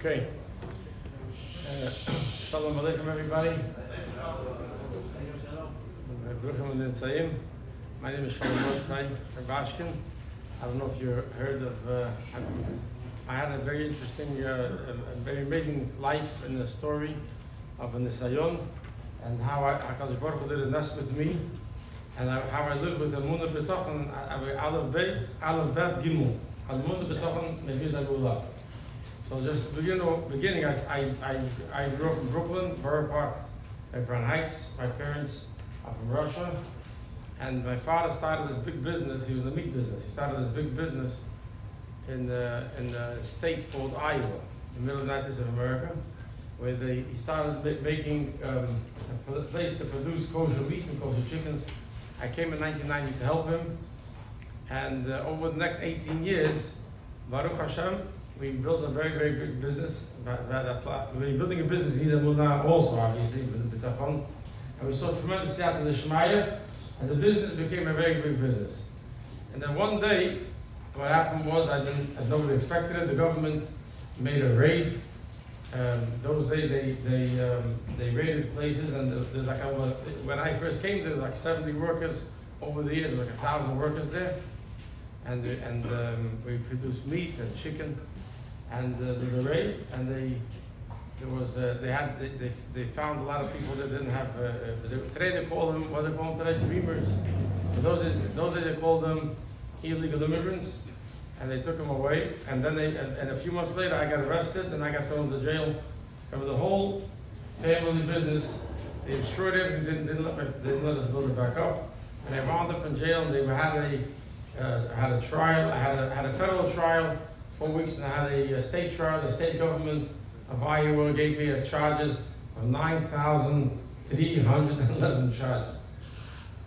Okay. Shalom Aleichem, everybody. My name is Sholom, Rubashkin. I don't know if you heard of. I had a very interesting, a very amazing life in the story of a Nisayon, and how HaKadosh Baruch Hu did a nest with me, and how I lived with Emunah BITACHON, Aleph Bet Gimel. Emunah BITACHON Mevid HaGeulah. So just beginning, I grew up in Brooklyn, Borough Park, Brown Heights. My parents are from Russia, and my father started this big business. He was in the meat business. He started this big business in a state called Iowa, in the middle of the United States of America, where he started making a place to produce kosher meat and kosher chickens. I came in 1990 to help him, and over the next 18 years, Baruch Hashem, we built a very, very big business. We're building a business in Emunah also, obviously, with the BITACHON. And we saw tremendous siyata d'shmaya, and the business became a very big business. And then one day, what happened was, nobody expected it. The government made a raid. Those days, they raided places, and there's like when I first came, there was like 70 workers. Over the years, like 1,000 workers there, and we produced meat and chicken. And there was a raid, and they found a lot of people that didn't have. Today they call them, what they call them today, dreamers. But those days they called them illegal immigrants, and they took them away. And then and a few months later I got arrested and I got thrown to jail. Over the whole family business, they destroyed everything. Didn't let us build it back up, and I wound up in jail. And they had a trial. I had a federal trial. 4 weeks, and I had a state trial. The state government of Iowa gave me charges of 9,311 charges.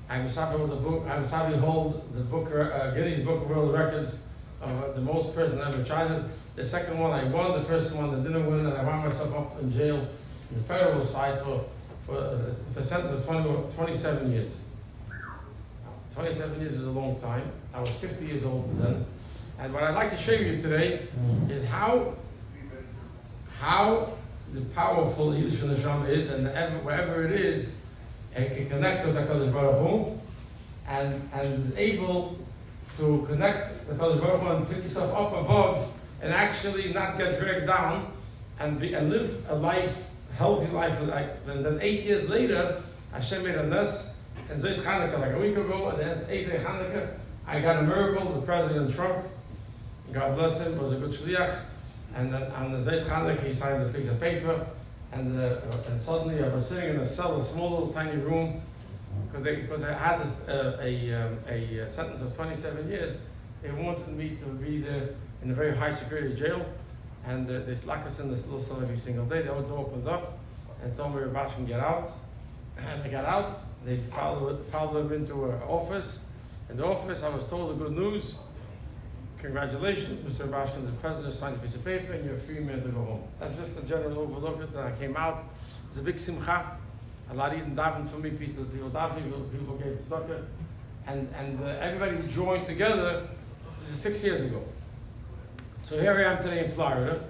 I'm happy with the book. I'm happy to hold the book, Guinness Book of World Records of the most prison ever charges. The second one I won. The first one I didn't win, and I wound myself up in jail in the federal side for the sentence of 27 years. 27 years is a long time. I was 50 years old then. And what I'd like to show you today is how the powerful Yiddish Neshama is, and wherever it is, it can connect with HaKadosh Baruch Hu, and is able to connect with HaKadosh Baruch Hu and pick yourself up above, and actually not get dragged down, and live a healthy life. And then 8 years later, Hashem made a nest, and Zois Chanukah, like a week ago, and then 8th day Chanukah, I got a miracle with President Trump. God bless him, was a good shliach, and then on the Zois Chanukah he signed a piece of paper, and suddenly I was sitting in a cell, a small little tiny room, because I had this a sentence of 27 years. They wanted me to be there in a very high security jail, and they lock us in this little cell every single day. The door opened up and told me, Rubashkin, get out. And I got out. They followed him into an office. In the office, I was told the good news. Congratulations, Mr. Rubashkin, the president signed a piece of paper, and you're a free man to go home. That's just a general overlook. And I came out. It was a big simcha. A lot of Eden davened for me. People davened. People gave tzedakah, and everybody joined together. This is 6 years ago. So here I am today in Florida,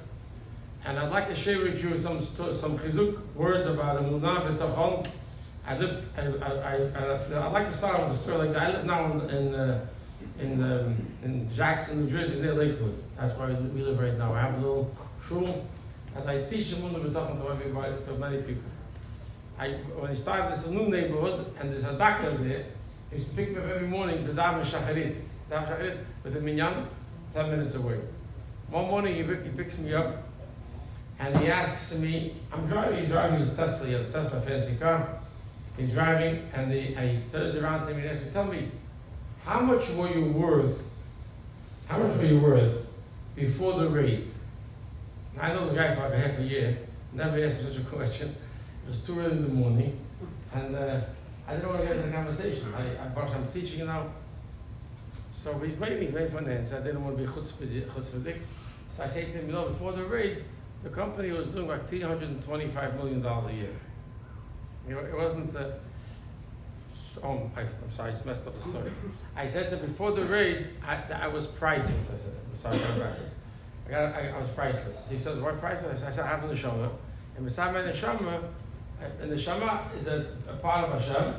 and I'd like to share with you some chizuk words about Emunah BITACHON. I'd like to start with a story like that. I live now in Jackson, New Jersey, near Lakewood. That's where we live right now. I have a little shul, and I teach Emunah BITACHON to everybody, to many people. When I started this new neighborhood, and there's a doctor there, he used to pick me up every morning to daven shacharit with a minyan, 10 minutes away. One morning he picks me up, and he asks me, I'm driving. He's driving his Tesla. He has a Tesla, fancy car. He's driving, and he turns around to me and asks, tell me, how much were you worth before the raid? I know the guy for like half a year, never asked me such a question. It was too early in the morning, and I didn't want to get into the conversation. I'm teaching now. So he's waiting for an answer. I didn't want to be chutzpahdik. So I say to him, before the raid, the company was doing like $325 million a year. It wasn't. I'm sorry, I just messed up the story. I said that before the raid, I was priceless. I said, I'm sorry about it. I was priceless. He says, why priceless? I said, I have a neshama. And beside my neshama, and the neshama is a part of Hashem,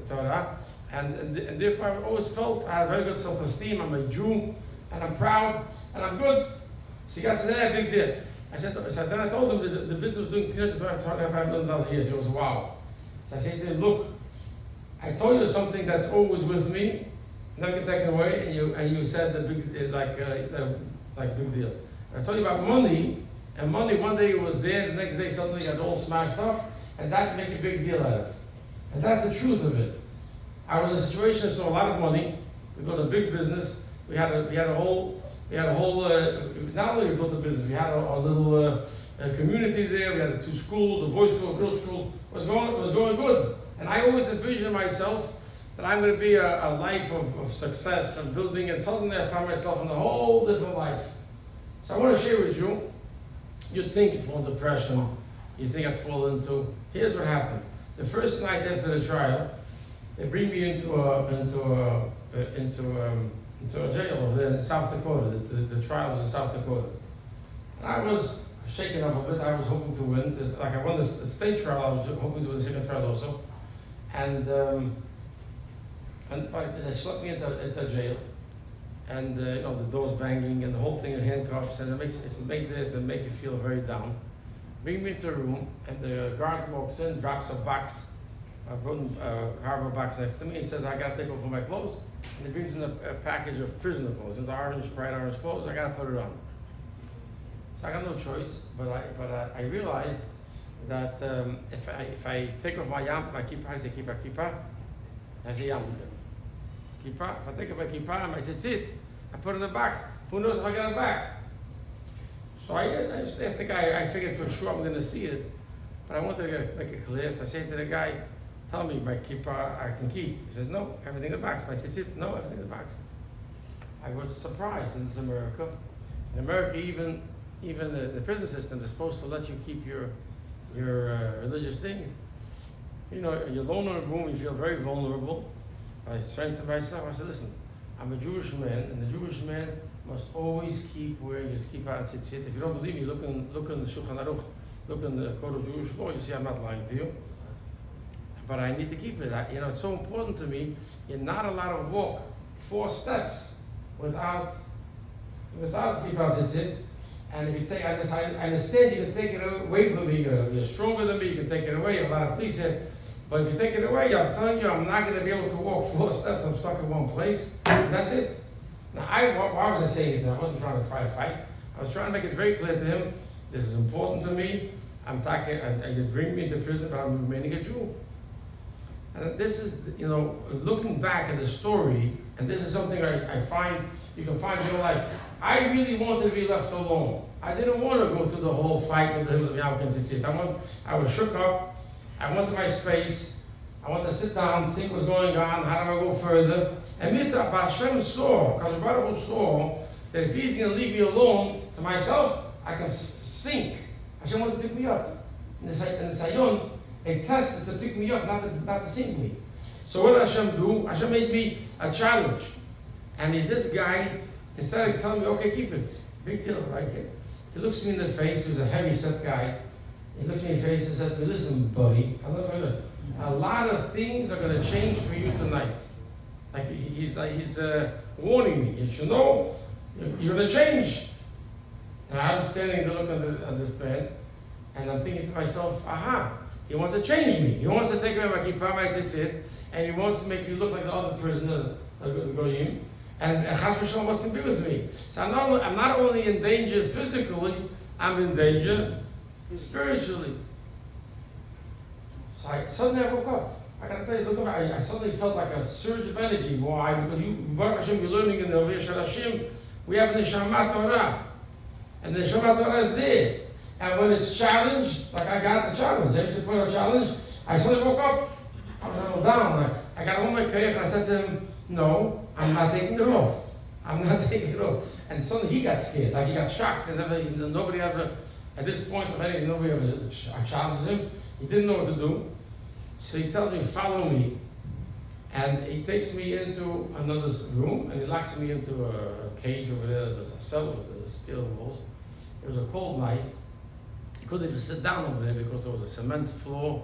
Torah, and therefore I've always felt I have very good self-esteem. I'm a Jew, and I'm proud, and I'm good. So he got to say, big deal. Then I told him that the business was doing $325 million a year. He goes, wow. So I said to him, look, I told you something that's always with me, never get taken away, and you said the big, like big deal. I told you about money, and money one day it was there, the next day suddenly it got all smashed up, and that make a big deal out of it. And that's the truth of it. I was in a situation that saw a lot of money. We built a big business. We had a whole. Not only we built a business, we had a little community there. We had 2 schools, a boys' school, a girls' school. It was going good. And I always envisioned myself that I'm going to be a life of success and building. And suddenly I found myself in a whole different life. So I want to share with you. You'd think you fall into depression. You think I'd fall into. Here's what happened. The first night after the trial, they bring me into a jail over there in South Dakota. The trial was in South Dakota. And I was shaken up a bit. I was hoping to win. Like I won the state trial, I was hoping to win the second trial also. And they swept me into jail. And the doors banging and the whole thing in handcuffs, and it's made there to make you feel very down. Bring me into a room, and the guard walks in, drops a box, a harbor box next to me. He says, I got to take off my clothes. And he brings in a package of prisoner clothes, and the bright orange clothes. I got to put it on. So I got no choice, but I realized that if I take off my kippah, I say kippah, I say kippah. If I take off my kippah, I say tzit. I put it in the box. Who knows if I get it back? So I just asked the guy. I figured for sure I'm going to see it, but I wanted to make it clear. So I said to the guy, tell me my kippah I can keep. He says, no, everything in the box. I said, no, everything in the box. I was surprised in America. In America, even the prison system is supposed to let you keep your religious things. You're alone in a room, you feel very vulnerable. I strengthened myself. I said, listen, I'm a Jewish man, and the Jewish man must always keep wearing his kippah and tzitzit. If you don't believe me, look in the Shulchan Aruch, look in the Code of Jewish Law, you see I'm not lying to you. But I need to keep it. It's so important to me. You're not allowed to walk 4 steps without kippah and tzitzit. And if you take, I understand you can take it away from me. You're stronger than me. You can take it away. A lot of police here. But if you take it away, I'm telling you, I'm not going to be able to walk 4 steps. I'm stuck in one place. And that's it. Now, why was I saying it? I wasn't trying to try to fight. I was trying to make it very clear to him, this is important to me. I'm talking, and you bring me into prison, but I'm remaining a Jew. And this is, looking back at the story, and this is something I find, you can find in your life. I really wanted to be left alone. I didn't want to go through the whole fight with the Americans. I was shook up. I wanted my space. I wanted to sit down, think what's going on, how do I go further. And Hashem saw, because Rabbi saw, that if he's going to leave me alone to myself, I can sink. Hashem wanted to pick me up. In the Sayon, a test is to pick me up, not to sink me. So what did Hashem do? Hashem made me a challenge. And this guy, instead of telling me, okay, keep it, big deal, right? He looks me in the face. He's a heavy-set guy. He looks me in the face and says, listen, buddy, a lot of things are going to change for you tonight. Like he's warning me. You should know, you're going to change. And I'm standing there looking at this man, and I'm thinking to myself, aha, he wants to change me. He wants to take away my kippah, my tzitzit, and he wants to make me look like the other prisoners, the goyim. And Chas v'Shalom wants to be with me. So I'm not only in danger physically, I'm in danger spiritually. So suddenly I woke up. I got to tell you, I suddenly felt like a surge of energy. Why? Because Baruch Hashem, you're learning in the Aviyah Shalashim, we have the Neshama Torah. And the Neshama Torah is there. And when it's challenged, like I got the challenge, every point of challenge, I suddenly woke up. I was a little down. I got on my kayak and I said to him, no, I'm not taking it off. I'm not taking it off. And suddenly he got scared, like he got shocked. And nobody ever, at this point of anything, nobody ever challenged him. He didn't know what to do. So he tells me, follow me. And he takes me into another room, and he locks me into a cage over there. There's a cell with the steel walls. It was a cold night. He couldn't even sit down over there because there was a cement floor.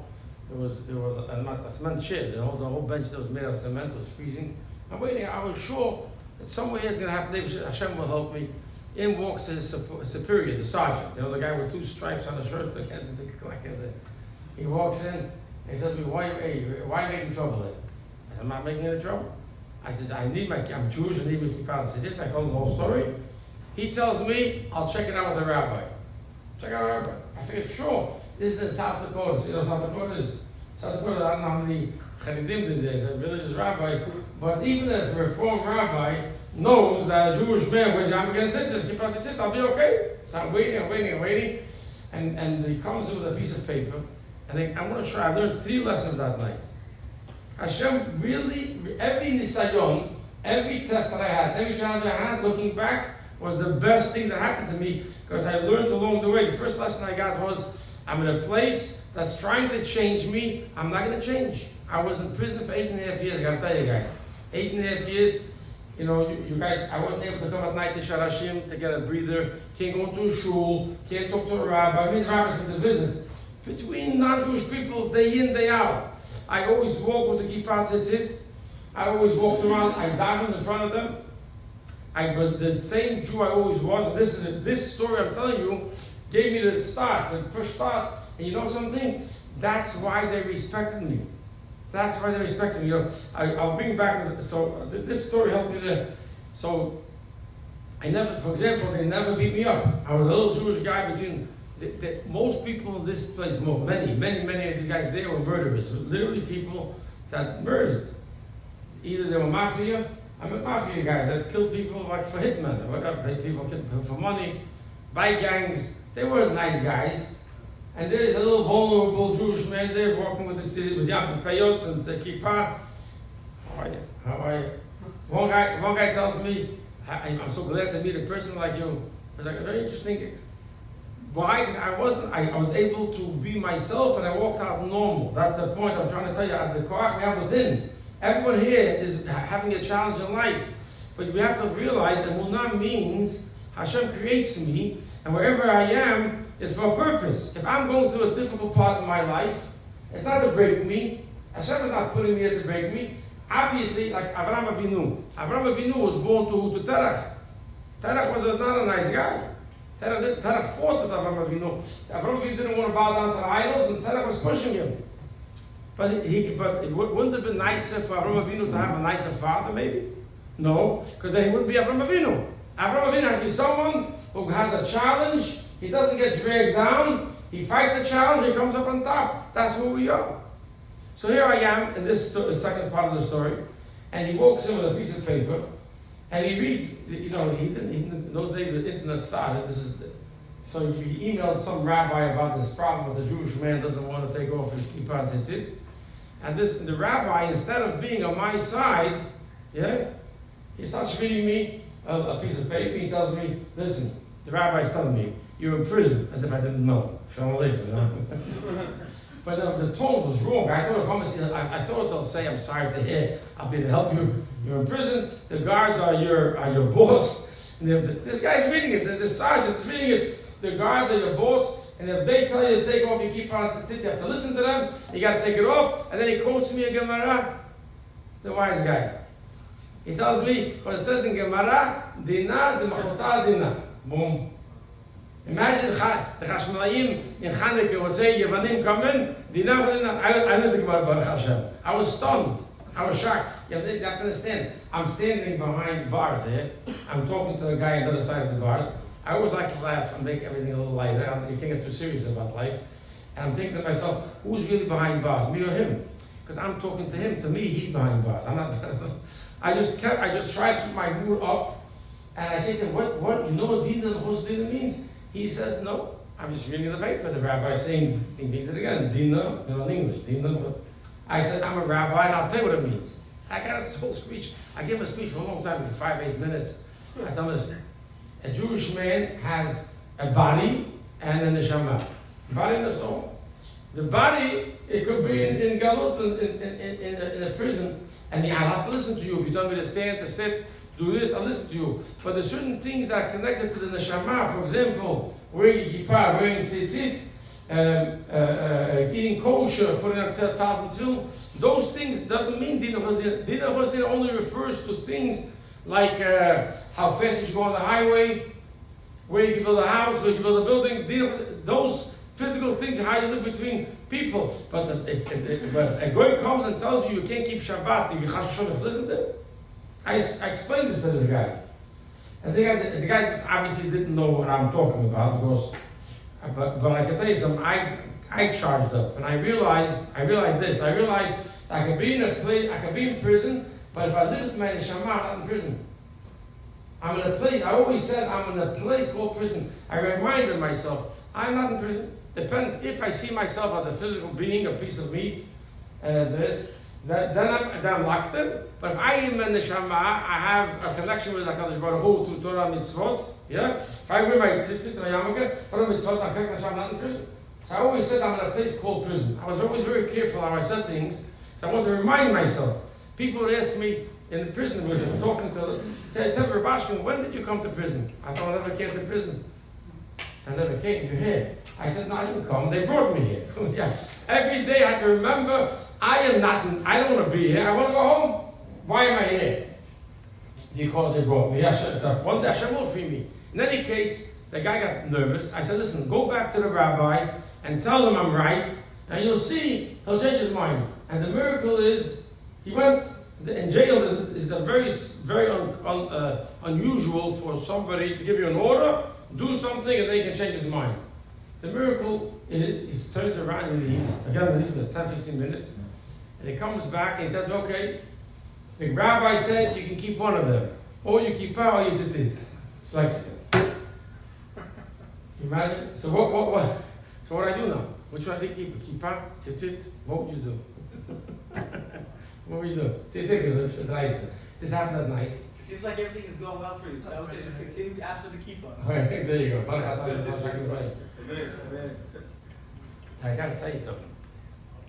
There was a cement shed. The whole bench that was made of cement was freezing. I'm waiting. I was sure that somewhere it's going to happen. Hashem will help me. In walks his superior, the sergeant. The guy with 2 stripes on the shirt. He walks in and he says to me, why are you making trouble here? I said, I'm not making any trouble. I said, I'm Jewish, I need my kippah. I said, I told him the whole story. He tells me, I'll check it out with the rabbi. Check out the rabbi. I figured, sure, this is in South Dakota. So, South Dakota, I don't know how many Charedim there's, religious rabbis, but even as a Reformed rabbi knows that a Jewish man, which I'm against it, says, I'll be okay. So I'm waiting. And he comes in with a piece of paper, and I want to try. I learned 3 lessons that night. Hashem really, every nisayon, every test that I had, every challenge I had, looking back, was the best thing that happened to me, because I learned along the way. The first lesson I got was, I'm in a place that's trying to change me. I'm not going to change. I was in prison for 8.5 years. I got to tell you guys, 8.5 years. You guys, I wasn't able to come at night to Sharashim to get a breather. Can't go to a shul. Can't talk to a rabbi. The rabbis come to visit. Between non-Jewish people, day in, day out. I always walk with the kippah tzitzit. I always walked around. I davened in front of them. I was the same Jew I always was. This story I'm telling you gave me the first start. And you know something? That's why they respected me. That's why they respected me. I'll bring back. So this story helped me there. So for example, they never beat me up. I was a little Jewish guy between. Most people in this place, many of these guys, they were murderers. Literally people that murdered. Either they were mafia. I met mafia guys that killed people like for hitmen or whatever. People killed people for money. Bike gangs. They weren't nice guys. And there is a little vulnerable Jewish man there walking with the city with Yam Kayot and the kippah. How are you? One guy tells me, I'm so glad to meet a person like you. It was like very interesting. Why? I was able to be myself, and I walked out normal. That's the point I'm trying to tell you. The koach we have within. Everyone here is having a challenge in life. But we have to realize that Emunah means Hashem creates me, and wherever I am is for a purpose. If I'm going through a difficult part of my life, it's not to break me. Hashem is not putting me here to break me. Obviously, like Avraham Avinu. Avraham Avinu was born to Terach. Terach was not a nice guy. Terach fought with Avraham Avinu. Avraham Avinu didn't want to bow down to the idols, and Terach was pushing him. But it wouldn't have been nicer for Avraham Avinu to have a nicer father, maybe? No, because then he wouldn't be Avraham Avinu. Avraham Avinu has to be someone who has a challenge. He doesn't get dragged down. He fights the challenge. He comes up on top. That's who we are. So here I am in this second part of the story, and he walks in with a piece of paper, and he reads. In those days the internet started. So he emailed some rabbi about this problem with the Jewish man doesn't want to take off his kippah and tzitzit. And the rabbi, instead of being on my side, he starts reading me a piece of paper. He tells me, listen, the rabbi is telling me, you're in prison, as if I didn't know. Shalom Aleichem. But the tone was wrong. I thought they'll say, I'm sorry to hear, I'll be to help you. You're in prison, the guards are your boss. And this guy's reading it, the sergeant's reading it. The guards are your boss, and if they tell you to take off your kippah and tzitzit, you have to listen to them. You got to take it off. And then he quotes me a Gemara, the wise guy. He tells me, what it says in Gemara, Dina de Machota Dina. Boom. Imagine the Chashmonaim in Chanukah would say, Yevanim come in, Dina. I know the Gemara Baruch Hashem. I was stunned. I was shocked. You have to understand. I'm standing behind bars there. I'm talking to the guy on the other side of the bars. I always like to laugh and make everything a little lighter. You can't get too serious about life. And I'm thinking to myself, who's really behind bars, me or him? Because I'm talking to him. To me, he's behind bars. I'm not. I just try to keep my mood up. And I say to him, what? You know what Dina Dina means? He says, no. I'm just reading the paper. The rabbi saying, he means it again. Dina, in English. Dina. I said, I'm a rabbi, and I'll tell you what it means. I got this whole speech. I gave a speech for a long time, 5-8 minutes. I tell him this. A Jewish man has a body and a neshama. Body and a soul. The body it could be in Galut, in a prison, and I'll have to listen to you. If you tell me to stand, to sit, do this, I'll listen to you. But there's certain things that are connected to the neshama. For example, wearing kippah, wearing tzitzit, eating kosher, putting up 1,000 those things doesn't mean din of Din of only refers to things like how fast you go on the highway, where you can build a house, where you can build a building. Those physical things, how you live between people. But if a guy comes and tells you can't keep Shabbat, you have to listen to it. I explained this to this guy. And the guy obviously didn't know what I'm talking about, because, but I can tell you something. I charged up, and I realized this. I realized I could be in a place, I could be in prison, but if I live with my neshama, I'm not in prison. I'm in a place. I always said I'm in a place called prison. I reminded myself I'm not in prison. Depends if I see myself as a physical being, a piece of meat, then I'm locked in. But if I am in the neshama, I have a connection with HaKadosh Baruch Hu through Torah mitzvot. Yeah. If I wear my tzitzit and yarmulke, Torah mitzvot, I'm not in prison. So I always said I'm in a place called prison. I was always very careful how I said things. So I want to remind myself. People would ask me in the prison, we were talking to Rubashkin, when did you come to prison? I thought I never came to prison. I never came. You're here. I said, no, I didn't come. They brought me here. Yeah. Every day I have to remember, I don't want to be here. I want to go home. Why am I here? Because they brought me. One day Hashem will free me. In any case, the guy got nervous. I said, listen, go back to the rabbi and tell him I'm right, and you'll see he'll change his mind. And the miracle is, he went in jail. Is a very unusual for somebody to give you an order, do something, and then he can change his mind. The miracle is he turns around and leaves. Again, he leaves for 10-15 minutes, and he comes back and he tells me, okay, the rabbi said you can keep one of them, or you keep out, or you tzitzit. It's like, can you imagine? So what? So what do I do now? Which one do you keep? Keep out, tzitzit. What would you do? What would you do? This happened at night. It seems like everything is going well for you, so I would say just continue to ask for the kippah. Okay, there you go. I gotta tell you something.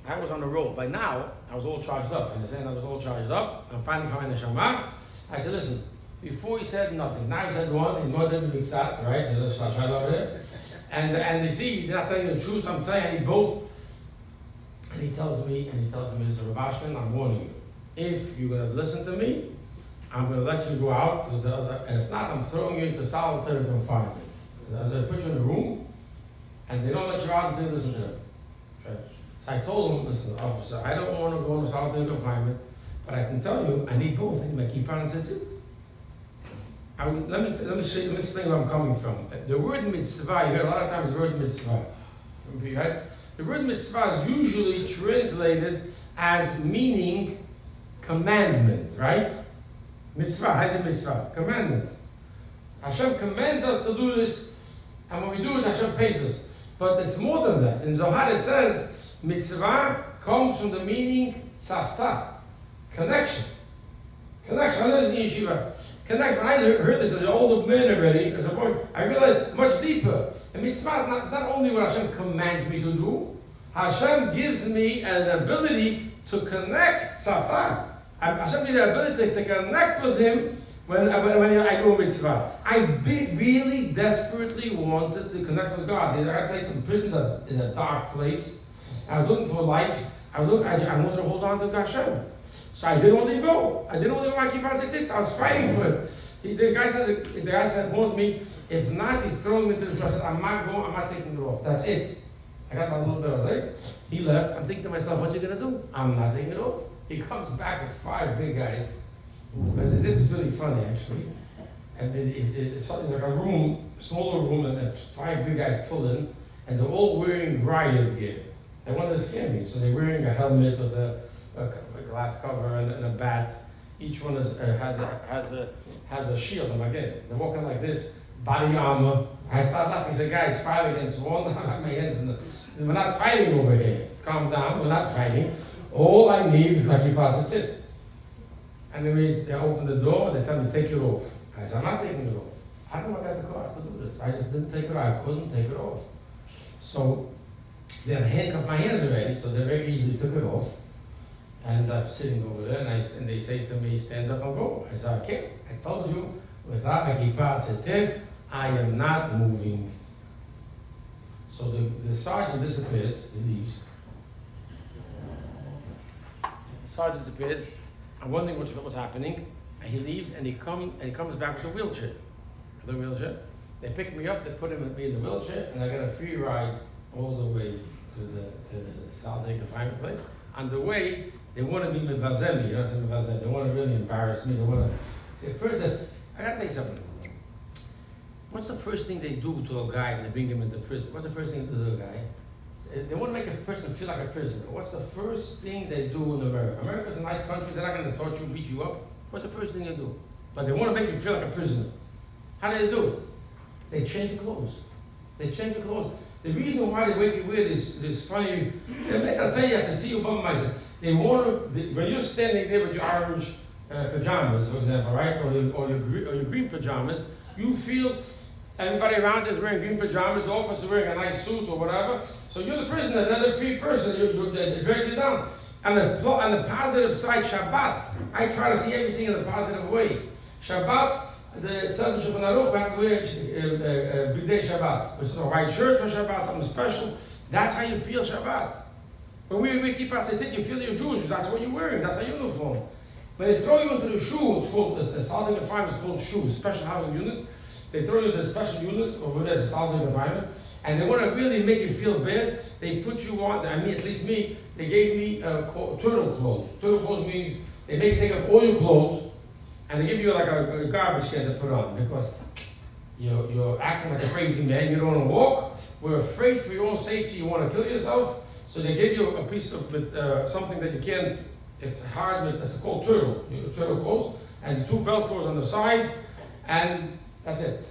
I was on the road. By now, I was all charged up. Understand? I was all charged up. I'm finally finding the Shema. I said, listen, before he said nothing. Now he said one, he's more than the big sat, right? There's a shashad over there. And you see, he's not telling you the truth. I'm telling you, I need both. And he tells me, Mr. Rubashkin, I'm warning you. If you're going to listen to me, I'm going to let you go out to the other, and if not, I'm throwing you into solitary confinement. They put you in a room, and they don't let you out until you listen to them. So I told him, listen, officer, I don't want to go into solitary confinement, but I can tell you, I need both. I need my kippah and tzitzit. Let me explain where I'm coming from. The word mitzvah, you hear a lot of times the word mitzvah, right? The word mitzvah is usually translated as meaning commandment, right? Mitzvah, how's a mitzvah? Commandment. Hashem commands us to do this, and when we do it, Hashem pays us. But it's more than that. In Zohar it says, mitzvah comes from the meaning tzavta, connection. Connection. I know this in yeshiva. Connection. I heard this as an older man already. As a boy, I realized much deeper. The mitzvah is not only what Hashem commands me to do. Hashem gives me an ability to connect tzavta. Hashem gives me the ability to connect with Him when I do a mitzvah. I really desperately wanted to connect with God. I got to tell you, some prison is a dark place. I was looking for life. I wanted to hold on to Hashem. So I didn't want to go. I didn't want to go. I keep on saying, I was fighting for it. The guy said, most me, if not, he's throwing me to the truck. I said, I'm not going, I'm not taking it off. That's it. I got that little bit. I was like, he left. I'm thinking to myself, what you going to do? I'm not taking it off. He comes back with 5 big guys. I said, this is really funny, actually. And it's something like a room, smaller room, and 5 big guys pull in, and they're all wearing riot gear. They wanted to scare me, so they're wearing a helmet with a glass cover and a bat. Each one has a shield. And again, they're walking like this, body armor. I started laughing. I said, guys, 5 against 1. I have my hands in the. We're not fighting over here. Calm down. We're not fighting. All I need is like you pass it. Anyways, they open the door and they tell me, take it off. I said, I'm not taking it off. I don't know I got the car to do this. I just didn't take it off. I couldn't take it off. So They had handcuffed my hands already, so they very easily took it off. And I'm sitting over there, and they say to me, stand up and go. I said, I can't. I told you, without my kippah tzitzit, I am not moving. So the sergeant disappears, he leaves. The sergeant disappears. I'm wondering what's happening. And he leaves, and he comes back with a wheelchair. The wheelchair. They pick me up, they put me in the wheelchair, and I got a free ride all the way to the solitary confinement place. On the way, they want to be mevazem, you know what I'm saying? They want to really embarrass me. They want to say, first, I got to tell you something. What's the first thing they do to a guy when they bring him into prison? What's the first thing they do to a guy? They want to make a person feel like a prisoner. What's the first thing they do in America? America's a nice country. They're not going to torture you, beat you up. What's the first thing they do? But they want to make you feel like a prisoner. How do they do it? They change the clothes. They change the clothes. The reason why they make you wear this funny, I'll tell you, I can see you above myself. They want to, when you're standing there with your orange pajamas, for example, right, or your green pajamas, you feel everybody around you is wearing green pajamas, the officer wearing a nice suit or whatever. So you're the prisoner, they're the free person. It drags you down. And the positive side, Shabbat, I try to see everything in a positive way. Shabbat. It says in Shulchan Aruch we have to wear b'dei Shabbat, which is a white shirt for Shabbat, something special. That's how you feel Shabbat. When we keep out tzitzit, you feel you're Jewish. That's what you're wearing. That's a uniform. When they throw you into the shul, it's called a solitary confinement. It's called shul, special housing unit. They throw you into a special unit over there as a solitary confinement, and they want to really make you feel bad. They put you on. I mean, at least me. They gave me turtle clothes. Turtle clothes means they make you take off all your clothes. And they give you like a garbage can to put on because you're acting like a crazy man. You don't want to walk. We're afraid for your own safety. You want to kill yourself. So they give you a piece of something that you can't. It's hard. It's called turtle clothes, and 2 belt cords on the side, and that's it.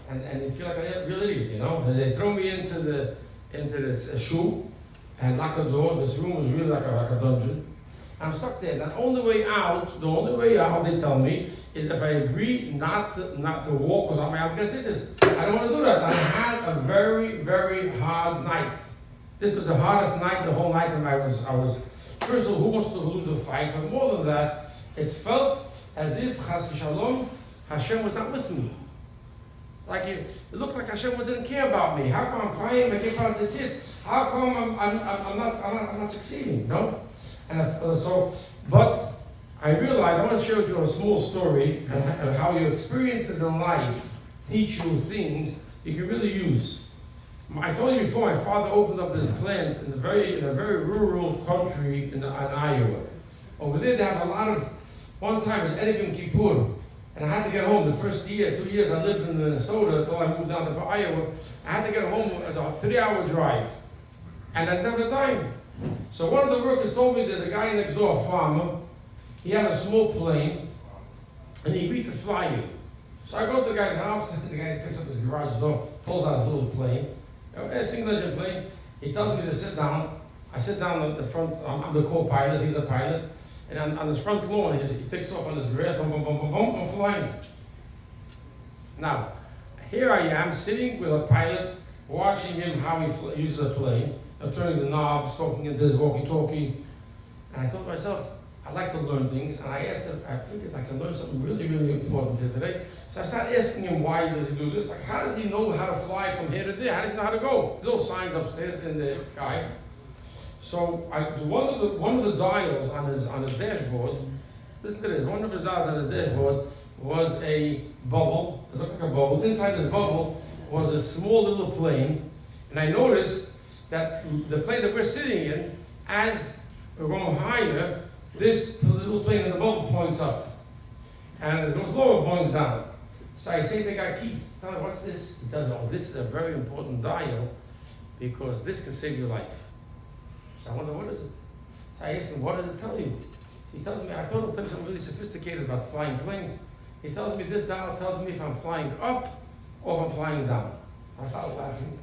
And you feel like a real idiot, you know. So they throw me into this shul and lock the door. This room was really like a dungeon. I'm stuck there. The only way out, they tell me, is if I agree not to walk without my African citizens. I don't want to do that. I had a very, very hard night. This was the hardest night, the whole night, and I was first of all, who wants to lose a fight? But more than that, it's felt as if Chas v'Shalom, Hashem was not with me. Like it looked like Hashem didn't care about me. How come I'm flying? How come I'm not succeeding? No. And but I realized I want to share with you a small story of how your experiences in life teach you things you can really use. I told you before, my father opened up this plant in a very rural country in Iowa. Over there, they have a lot of. One time it was Erev Kippur, and I had to get home. The first 2 years I lived in Minnesota until I moved down to Iowa. I had to get home. It was a 3-hour drive, and I didn't have the time. So one of the workers told me there's a guy next door, a farmer. He had a small plane, and he agreed to fly you. So I go to the guy's house, and the guy picks up his garage door, pulls out his little plane, a single-engine plane. He tells me to sit down. I sit down on the front. I'm the co-pilot. He's a pilot. And on his front lawn, he takes off on his grass. Boom, boom, boom, boom, boom. I'm flying. Now, here I am sitting with a pilot, watching him how he uses a plane. Turning the knobs, talking into his walkie-talkie. And I thought to myself, I like to learn things. And I asked him, I figured I can learn something really, really important here today. So I started asking him, why does he do this? Like, how does he know how to fly from here to there? How does he know how to go? There's no signs upstairs in the sky. So one of the dials on his dashboard, listen to this, one of his dials on his dashboard was a bubble. It looked like a bubble. Inside this bubble was a small little plane. And I noticed that the plane that we're sitting in, as we're going higher, this little plane in the bubble points up. And as it goes lower, it points down. So I say to the guy, Keith, tell me, what's this? He tells me, oh, this is a very important dial because this can save your life. So I wonder, what is it? So I ask him, what does it tell you? He tells me, I told him to tell me something really sophisticated about flying planes. He tells me this dial tells me if I'm flying up or if I'm flying down. I started laughing.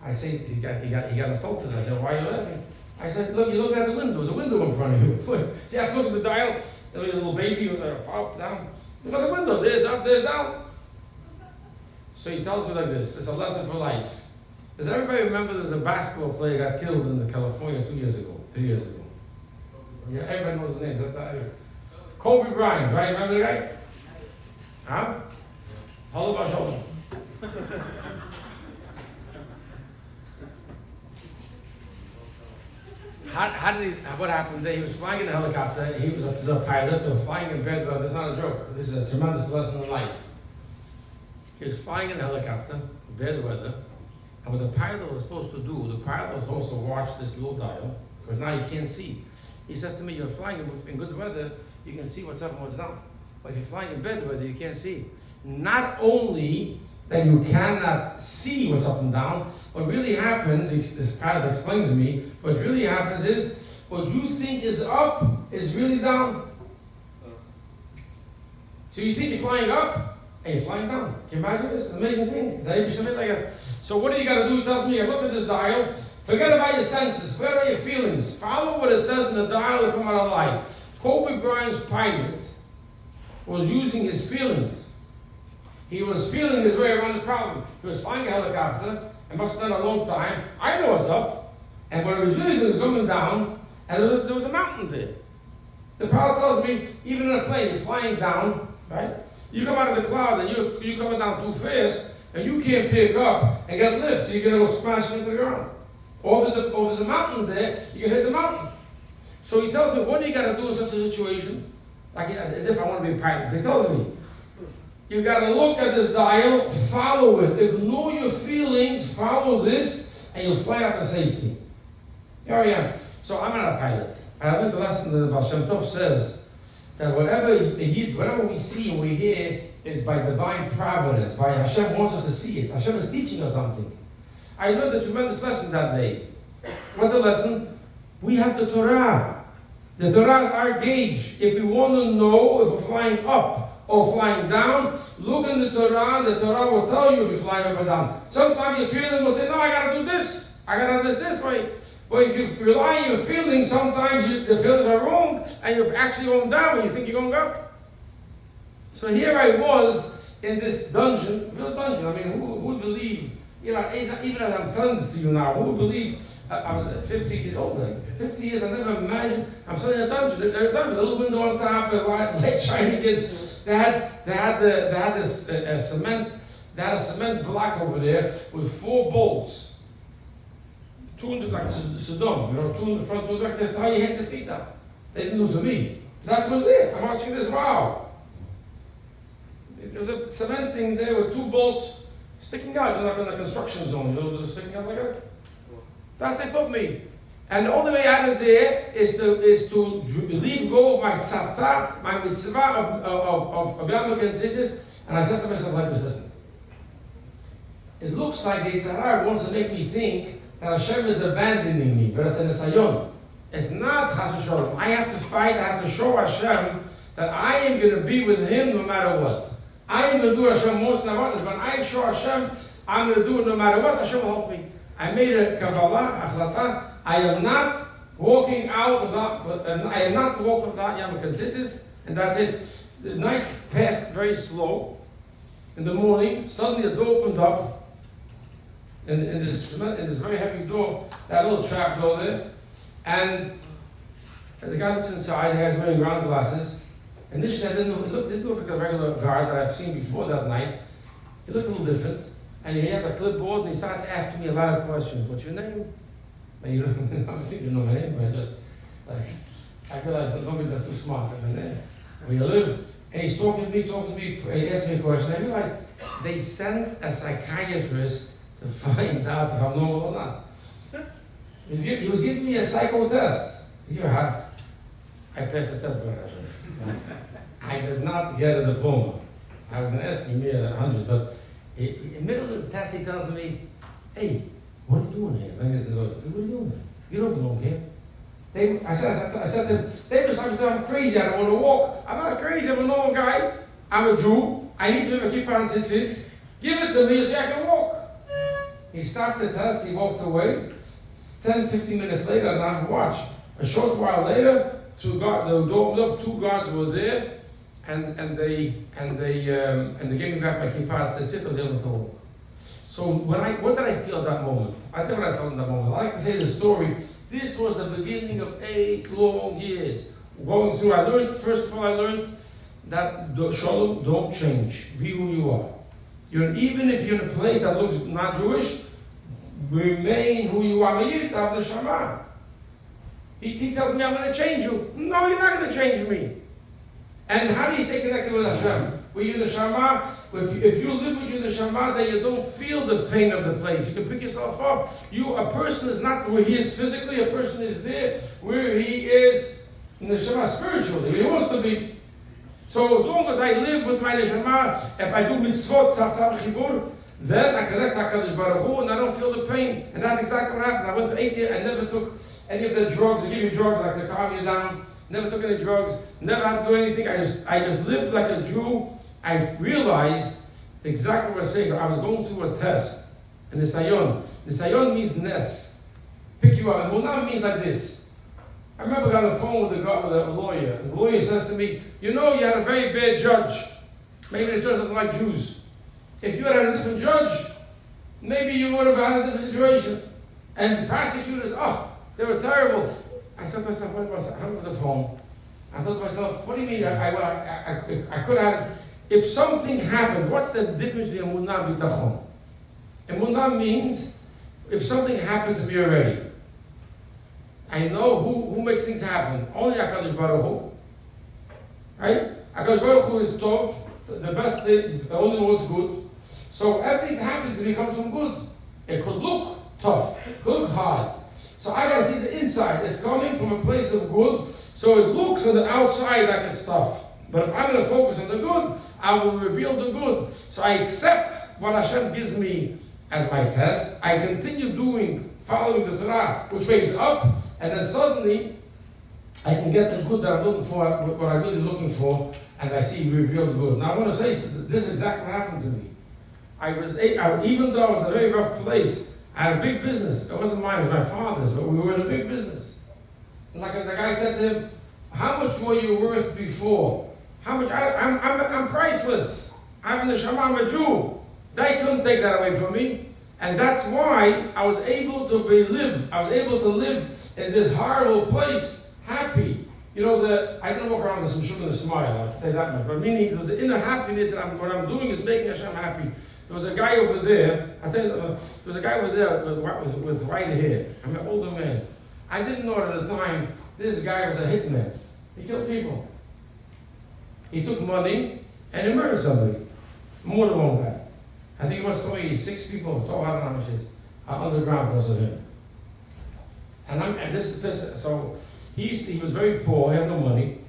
I say, he got assaulted. I said, why are you laughing? I said, look, you look at the window. There's a window in front of you. See, I look at the dial. There's a little baby with a up, down. Look at the window. There's up, there's down. So he tells me like this. It's a lesson for life. Does everybody remember there was a basketball player got killed in California 3 years ago? Yeah, everybody knows his name. That's not it. Kobe Bryant, right? Remember the guy? Huh? Sholom. What happened there? He was flying in a helicopter. He was a pilot. They were flying in bed. That's not a joke. This is a tremendous lesson in life. He was flying in a helicopter, bad weather. And what the pilot was supposed to do, the pilot was supposed to watch this low dial, because now you can't see. He says to me, you're flying in good weather, you can see what's up and what's down. But if you're flying in bad weather, you can't see. Not only that you cannot see what's up and down, what really happens, this pilot explains to me, what really happens is, what you think is up is really down. So you think you're flying up, and you're flying down. Can you imagine this? Amazing thing. So what do you got to do? He tells me, look at this dial, forget about your senses, forget about your feelings. Follow what it says in the dial and come out alive. Kobe Bryant's pilot was using his feelings. He was feeling his way around the problem. He was flying a helicopter, and must have done a long time. I know what's up. And what it was really doing was coming down, and there was a mountain there. The pilot tells me, even in a plane, you're flying down, right? You come out of the cloud, and you're coming down too fast, and you can't pick up and get lift. You're going to go smashing into the ground. Or if there's a mountain there, you can hit the mountain. So he tells me, what do you got to do in such a situation? Like, as if I want to be a pilot. He tells me, you got to look at this dial, follow it, ignore your feelings, follow this, and you'll fly out to safety. Here I am. So I'm not a pilot. I learned the lesson that Baal Shem Tov says that whatever we see and we hear is by divine providence. By Hashem wants us to see it. Hashem is teaching us something. I learned a tremendous lesson that day. What's the lesson? We have the Torah. The Torah is our gauge. If we want to know if we're flying up or flying down, look in the Torah. The Torah will tell you if you're flying up or down. Sometimes your feelings will say, no, I got to do this. I got to do this way. But if you rely on your feelings, sometimes the feelings are wrong, and you're actually going down when you think you're going up. So here I was in this dungeon, real dungeon. I mean, who would believe, even as I'm telling this to you now, who would believe I was 50 years old then? 50 years, I never imagined. I'm still in a dungeon. There's a little window on top, a light shining in. They had a cement block over there with 4 bolts. 2 in the back, Sodom, two in the front, 2 in the back. They tie your hands and feet down. They didn't do it to me. That's what's there. I'm watching this. Wow. There was a cement thing there with 2 bolts sticking out. They're like in a construction zone. They're sticking out like that. That's they put me. And the only way out of there is to leave go of my tzata, my mitzvah of Yamuk and Tzitzis. And I said to myself like this, listen. It looks like the Yitzhar wants to make me think that Hashem is abandoning me, but it's an esayon. It's not Chas v'Sholom. I have to fight, I have to show Hashem that I am going to be with Him no matter what. I am going to do Hashem most than I want, but I show Hashem I'm going to do it no matter what. Hashem will help me. I made a Kabbalah, Achlata. I am not walking out without Yamuk and Tzitzis, and that's it. The night passed very slow. In the morning, suddenly the door opened up. In this very heavy door, that little trap door there, and the guy looks inside. The guy's wearing round glasses. Initially, it didn't look like a regular guard that I've seen before that night. He looked a little different, and he has a clipboard and he starts asking me a lot of questions. What's your name? And I was thinking, no, my name. I realized that nobody that's too smart. My name. Where you live? And he's talking to me. He asked me a question. I realized they sent a psychiatrist to find out if I'm normal or not. He was giving me a psycho test. I passed the test, but I did not get a diploma. I was going to ask him more than 100, but in the middle of the test, he tells me, hey, what are you doing here? I said, what are you doing here? You don't belong here. I said to them, they were talking to me, I'm crazy, I don't want to walk. I'm not crazy, I'm a normal guy. I'm a Jew. I need to keep on sit. Give it to me so I can walk. He stopped the test, he walked away. 10, 15 minutes later, I didn't have a watch. A short while later, the door opened up, 2 guards were there, and they gave me back my kippah, and I was able to walk. So what did I feel at that moment? I tell you what I felt in that moment. I like to say the story. This was the beginning of 8 long years. Going through, first of all, I learned that Sholom, don't change. Be who you are. Even if you're in a place that looks not Jewish, remain who you are. He tells me, I'm going to change you. No, you're not going to change me. And how do you stay connected with Hashem? With your neshama, if you live with your neshama, then you don't feel the pain of the place. You can pick yourself up. A person is not where he is physically, a person is there where he is neshama spiritually, where he wants to be. So as long as I live with my neshama, if I do mitzvot, then I connect HaKadosh Baruch Hu and I don't feel the pain. And that's exactly what happened. I went to 8 years, I never took any of the drugs. They give you drugs like to calm you down. Never took any drugs, never had to do anything. I just lived like a Jew. I realized exactly what I was saying. I was going through a test. And Nisayon. Nisayon means ness. Pick you up. And Munah means like this. I remember I got on the phone with a lawyer. And the lawyer says to me, you had a very bad judge. Maybe the judge doesn't like Jews. If you had a different judge, maybe you would have had a different situation. And the prosecutors, they were terrible. I said to myself, I hung up the phone. I thought to myself, what do you mean? I could have, if something happened, what's the difference between emunah and bitachon? Emunah means, if something happened to me already, I know who makes things happen. Only HaKadosh Baruch Hu. Right? HaKadosh Baruch Hu is tov, the best thing, the only what's good. So everything's happened to me comes from good. It could look tough, it could look hard. So I gotta see the inside. It's coming from a place of good. So it looks on the outside like it's tough. But if I'm gonna focus on the good, I will reveal the good. So I accept what Hashem gives me as my test. I continue following the Torah, which way is up, and then suddenly I can get the good that I'm looking for, what I'm really looking for, and I see revealed good. Now I want to say this is exactly what happened to me. Even though I was in a very rough place, I had a big business. It wasn't mine, it was my father's, but we were in a big business. And like the guy said to him, how much were you worth before? How much? I'm priceless. I'm the neshama, I'm a Jew. They couldn't take that away from me. And that's why I was able to live. I was able to live in this horrible place, happy. I didn't walk around with some sugar and a smile, I'll tell you that much. But meaning, there was the inner happiness that what I'm doing is making Hashem happy. There was a guy over there, there was a guy over there with white hair. I'm an older man. I didn't know at the time, this guy was a hitman. He killed people. He took money and he murdered somebody. More than one guy. I think it was 26 people, underground because of him. So he was very poor, he had no money.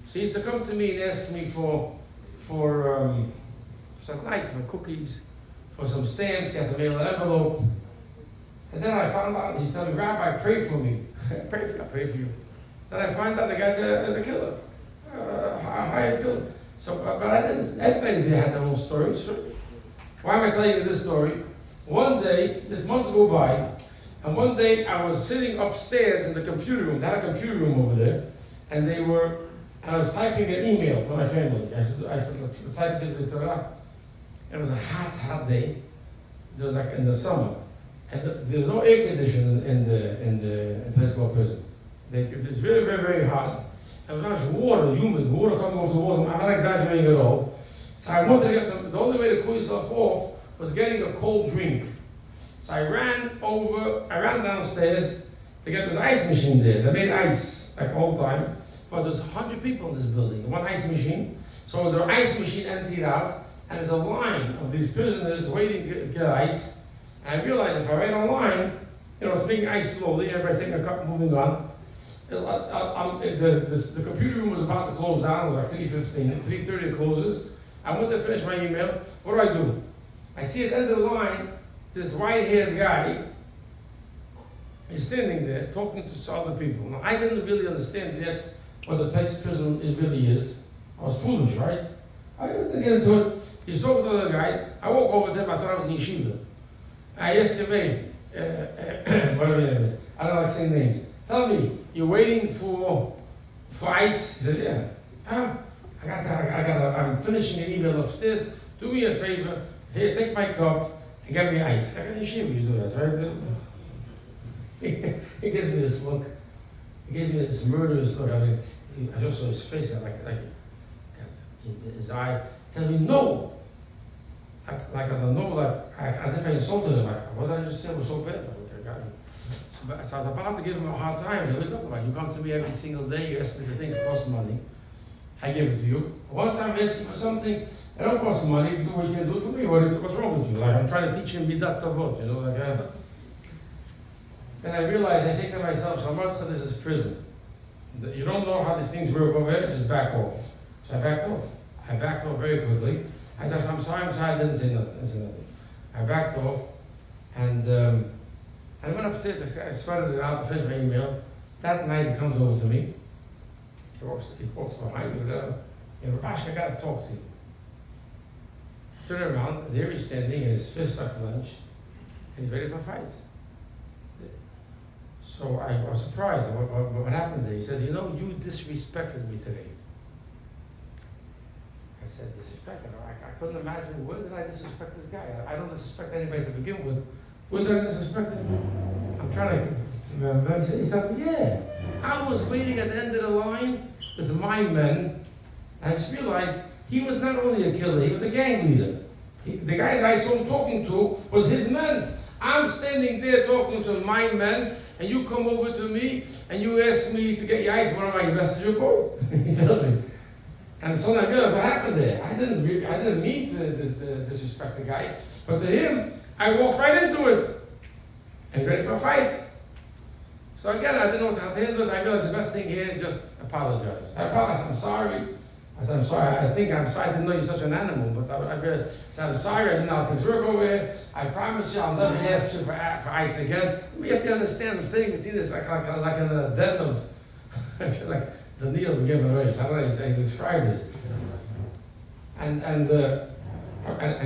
So he used to come to me and ask me for some night, for cookies, for some stamps. He had to mail an envelope. And then I found out, he said, Rabbi, pray for me. I pray for you. Then I find out the guy's a killer. Hired killer. So, but I didn't, everybody had their own story. Sure. Why am I telling you this story? One day, this months go by, and one day I was sitting upstairs in the computer room. They had a computer room over there, and I was typing an email for my family. I said, type it to Torah. It was a hot day. It was like in the summer. And there's no air conditioning in the place called prison. It was very, very, very hot. And there was water, humid, water coming off the walls. I'm not exaggerating at all. So I wanted to get some, the only way to cool yourself off was getting a cold drink. So I ran downstairs to get this ice machine there. They made ice, like all the time. But there's 100 people in this building, one ice machine. So the ice machine emptied out, and there's a line of these prisoners waiting to get ice. And I realized if I wait online, it's making ice slowly, everybody's taking a cup, moving on. The computer room was about to close down. It was like 3:15, 3:30 it closes. I went to finish my email. What do? I see at the end of the line, this white-haired guy is standing there talking to other people. Now, I didn't really understand yet what the test prison it really is. I was foolish, right? I didn't get into it. He's talking to the other guys. I walked over to him. I thought I was in yeshiva. I asked him, whatever your name is. I don't like saying names. Tell me, you're waiting for ice? He said, yeah. I'm finishing an email upstairs. Do me a favor. Here, take my cup. He gave me ice. I got yeshiva, you do that, right? He gives me this look. He gives me this murderous look. I mean, I just saw his face, like his eye tells me no. Like I don't know, as if I insulted him. Like, what did I just say was so bad? But so I was about to give him a hard time. What are you talking about? You come to me every single day, you ask me for things that cost money. I give it to you. One time I ask you for something, it don't cost money, you do what you can do for me. What's wrong with you? Like I'm trying to teach him BITACHON, you know, like Then I realized, I say to myself, so much of this is prison. You don't know how these things work over there, just back off. So I backed off. I backed off very quickly. I said, I'm sorry, I didn't say nothing. I backed off, and I went upstairs, I started it out to finish my email. That night he comes over to me. He walks behind me. Rubashkin, I got to talk to you. Turn around, there he's standing, and his fist stuck clenched, and he's ready for a fight. So I was surprised. What happened there? He said, you know, you disrespected me today. I said, disrespected? I couldn't imagine, when did I disrespect this guy? I don't disrespect anybody to begin with. When did I disrespect him? I'm trying to remember. He said, yeah. I was waiting at the end of the line with my men. I just realized he was not only a killer, he was a gang leader. The guys I saw him talking to was his men. I'm standing there talking to my men, and you come over to me, and you ask me to get your ice. What am I, your messenger boy? He tells me. And suddenly I realized what happened there. I didn't mean to disrespect the guy, but to him, I walked right into it. And he's ready for a fight. So again, I didn't know what to handle it. I realized the best thing here is just apologize. I apologize, I'm sorry. I said, I'm sorry. I think I'm sorry. I didn't know you're such an animal, but I said, I'm sorry. I didn't know how things work over here. I promise you, I'll never ask you for ice again. You have to understand, I'm staying with you. It's like in a den of, like the Neil would give a race. I don't know how to describe this. And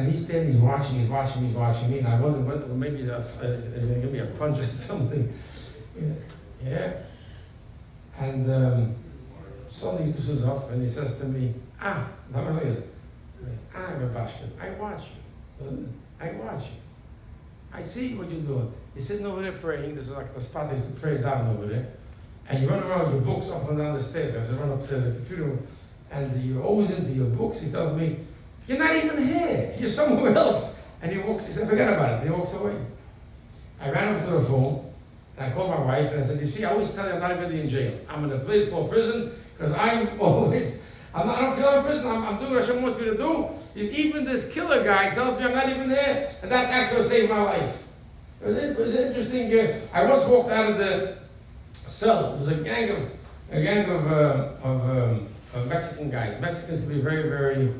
he's standing, he's watching me, and I wondered whether maybe he's going to give me a punch or something. Yeah. And suddenly he pushes up and he says to me, that was like this. Rubashkin, I watch you, doesn't it? I watch you. I see what you're doing. You're sitting over there praying. This is like the spot they used to pray down over there. And you run around with your books up and down the stairs. I said, run up to the computer room. And you're always into your books. He tells me, you're not even here. You're somewhere else. And he said, forget about it. He walks away. I ran over to the phone. And I called my wife and I said, you see, I always tell you I'm not really in jail. I'm in a place called prison because I don't feel I'm in prison. I'm doing what Hashem wants me to do. Even this killer guy tells me I'm not even there. And that's actually saved my life. It was interesting. I once walked out of the cell. It was a gang of Mexican guys. Mexicans can be very, very,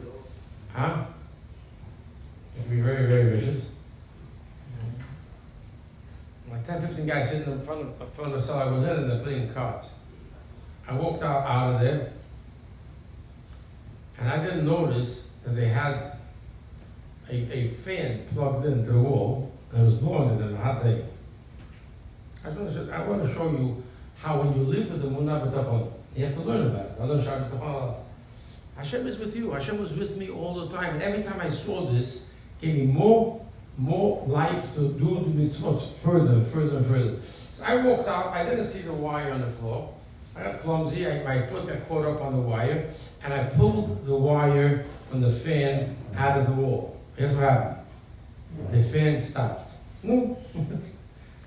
can be very, very vicious. Like 10, 15 guys sitting in front of the cell I was in, and they're playing cards. I walked out of there, and I didn't notice that they had a fan plugged into the wall that was blowing it in a hot day. I want to show you how when you live with the Munah B'tachon, you have to learn about it. Hashem is with you. Hashem was with me all the time, and every time I saw this, it gave me more life to do the mitzvot further and further and further. So I walked out, I didn't see the wire on the floor. I got clumsy, my foot got caught up on the wire, and I pulled the wire from the fan out of the wall. Guess what happened? The fan stopped. No.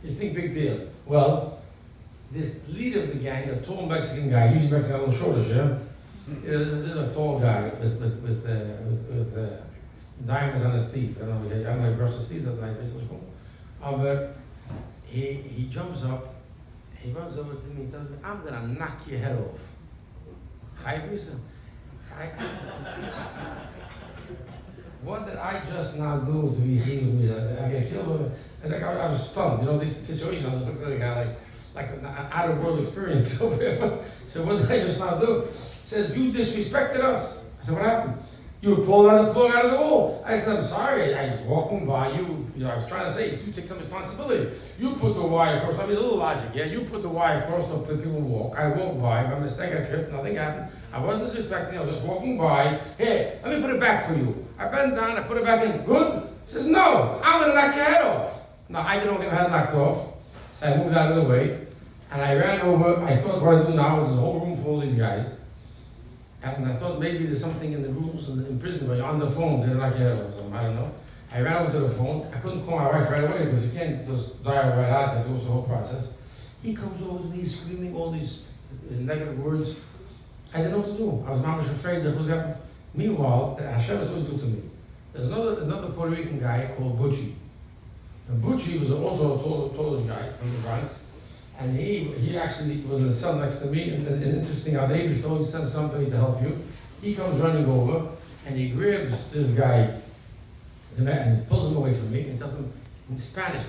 You think big deal. Well, this leader of the gang, a tall Mexican guy, usually Mexican on the shoulders, yeah? This is a tall guy with diamonds on his teeth. I don't know if he brushed his teeth at night. But he jumps up, he runs over to me and tells me, I'm going to knock your head off. What did I just now do to be here with me? I get killed. It's like I was stunned. You know, this situation, I was looking at like an out-of-world experience. So what did I just now do? He said, you disrespected us. I said, what happened? You pulled the plug out of the wall. I said, I'm sorry, I was walking by you. I was trying to say, you take some responsibility. You put the wire across. I mean, a little logic, yeah? You put the wire across so that people walk. I walked by. My mistake, I tripped. Nothing happened. I wasn't disrespecting. I was just walking by. Hey, let me put it back for you. I bent down. I put it back in. Good? He says, no, I'm going to knock your head off. No, I didn't get my head knocked off. So I moved out of the way. And I ran over. I thought what I do now is a whole room full of these guys. And I thought maybe there's something in the rules in prison where you're on the phone, they're like, or something, I don't know. I ran over to the phone. I couldn't call my wife right away because you can't just dial right out. That was the whole process. He comes over to me screaming all these negative words. I didn't know what to do. I was not much afraid that was happening. Meanwhile, Hashem was always good to me. There's another Puerto Rican guy called Butchie. And Butchie was also a tallest guy from the Bronx. And he actually was in the cell next to me, and interesting how they always send somebody to help you. He comes running over, and he grabs this guy, and he pulls him away from me, and tells him in Spanish,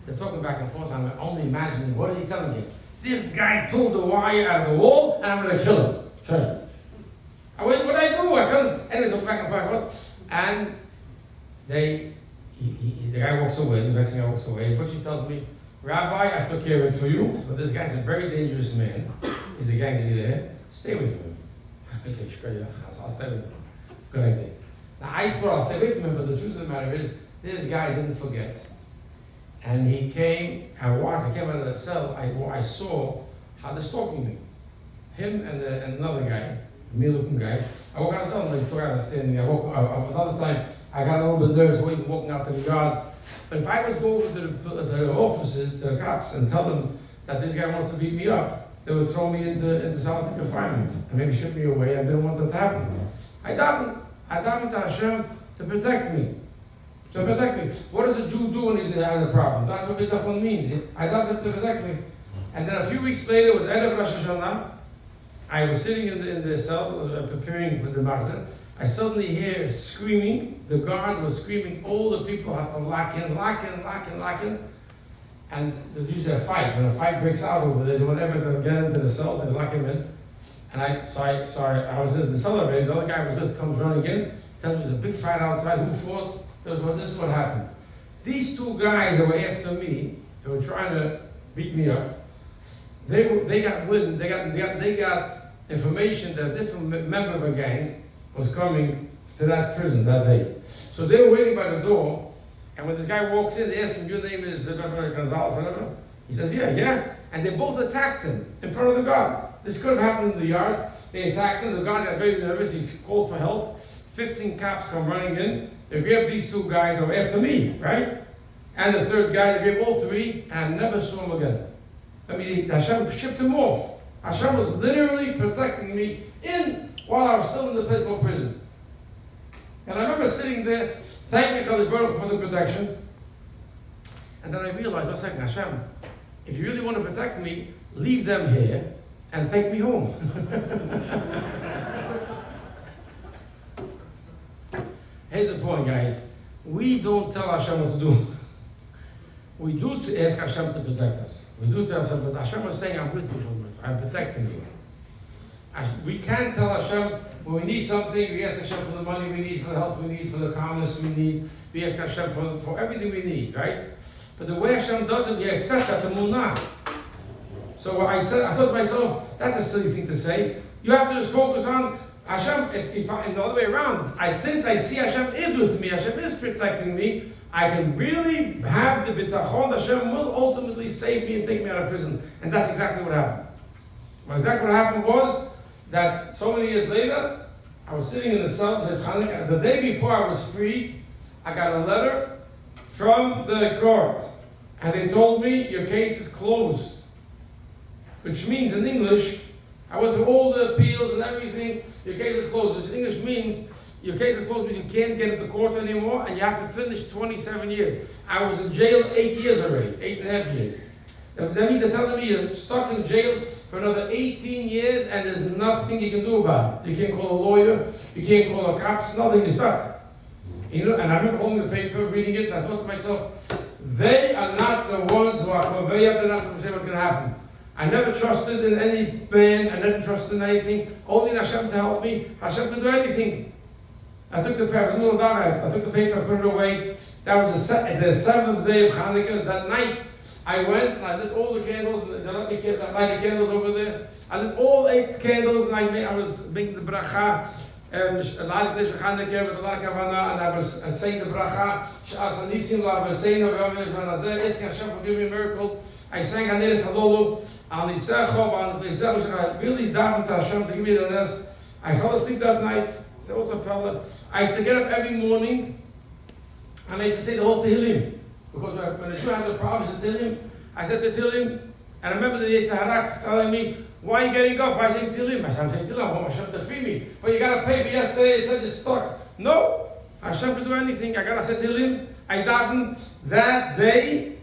they're talking back and forth, I'm only imagining, what is he telling you? This guy pulled the wire out of the wall, and I'm going to kill him. I went, what did I do? I couldn't. Anyway, look back and forth, and the guy walks away, the Mexican guy walks away, but she tells me, Rabbi, I took care of it for you, but this guy's a very dangerous man. He's a gang leader. Stay away from him. Okay, I'll stay with him. Good idea. Now, I thought I'll stay away from him, but the truth of the matter is, this guy didn't forget. And he came, I came out of the cell, I saw how they're stalking me. Him and another guy, a meal-looking guy. I walk out of the cell, and they took out standing. Another time, I got a little bit nervous walking out to the yard. But if I would go over to the offices, to the cops, and tell them that this guy wants to beat me up, they would throw me into solitary confinement and maybe ship me away. I didn't want that to happen. I davened to Hashem to protect me. To protect me. What does a Jew do when he has a problem? That's what BITACHON means. I davened to protect me. And then a few weeks later, it was end of Rosh Hashanah. I was sitting in the cell, preparing for the Matzah. I suddenly hear screaming. The guard was screaming. All the people have to lock in. And there's usually a fight. When a fight breaks out over there, they want everyone to get into the cells and lock him in. And I was in the cell already. The other guy was just comes running in, tells me there's a big fight outside. Who fought? This is what happened. These two guys that were after me, they were trying to beat me up. They got wind. They got information that a different member of a gang was coming to that prison that day. So they were waiting by the door, and when this guy walks in, they ask him, your name is Gonzalez, whatever? He says, yeah. And they both attacked him in front of the guard. This could have happened in the yard. They attacked him. The guard got very nervous. He called for help. 15 cops come running in. They grabbed these two guys that were after me, right? And the third guy, they grabbed all three, and never saw him again. I mean, Hashem shipped him off. Hashem was literally protecting me while I was still in the place called prison. And I remember sitting there, thanking God for the protection. And then I realized, wait a second, Hashem, if you really want to protect me, leave them here and take me home. Here's the point, guys. We don't tell Hashem what to do. We do ask Hashem to protect us. We do tell Hashem, but Hashem is saying, I'm with you, I'm protecting you. We can't tell Hashem when we need something, we ask Hashem for the money we need, for the health we need, for the calmness we need. We ask Hashem for everything we need, right? But the way Hashem does it, we accept that's a munah. So I thought to myself, that's a silly thing to say. You have to just focus on Hashem. If I, in the other way around, since I see Hashem is with me, Hashem is protecting me, I can really have the bitachon. Hashem will ultimately save me and take me out of prison. And that's exactly what happened. Exactly what happened was that so many years later, I was sitting in the cell, the day before I was freed, I got a letter from the court. And they told me, your case is closed. Which means in English, I went through all the appeals and everything, your case is closed. Which in English means, your case is closed, you can't get into court anymore, and you have to finish 27 years. I was in jail 8 years already, 8.5 years. That means they're telling me you're stuck in jail for another 18 years, and there's nothing you can do about it. You can't call a lawyer, you can't call the cops, nothing, you're stuck. And I remember holding the paper, reading it, and I thought to myself, they are not the ones who are conveyed, they're not the ones what's going to happen. I never trusted in any man. I never trusted in anything. Only in Hashem to help me. Hashem to do anything. I took the paper. I took the paper, put it away. That was the seventh day of Hanukkah. That night, I went and I lit all the candles. They let me light the candles over there. I lit all 8 candles, and I was making the bracha. And I was saying the bracha. Hashem, forgive me a miracle. I sang Haneres Halolu. I really davened to Hashem to give me the nest. I fell asleep that night. I used to get up every morning, and I used to say the whole Tehillim. Because when a Jew has a problem, he says Tehillim. I said the Tehillim, and I remember the Yitzharak telling me, why are you getting up? Why are you saying Tehillim? I said, I'm saying Tehillim, I want Hashem to free me. But you got a paper yesterday, it said it's stuck. No, Hashem can do anything. I got to say Tehillim. I davened that day,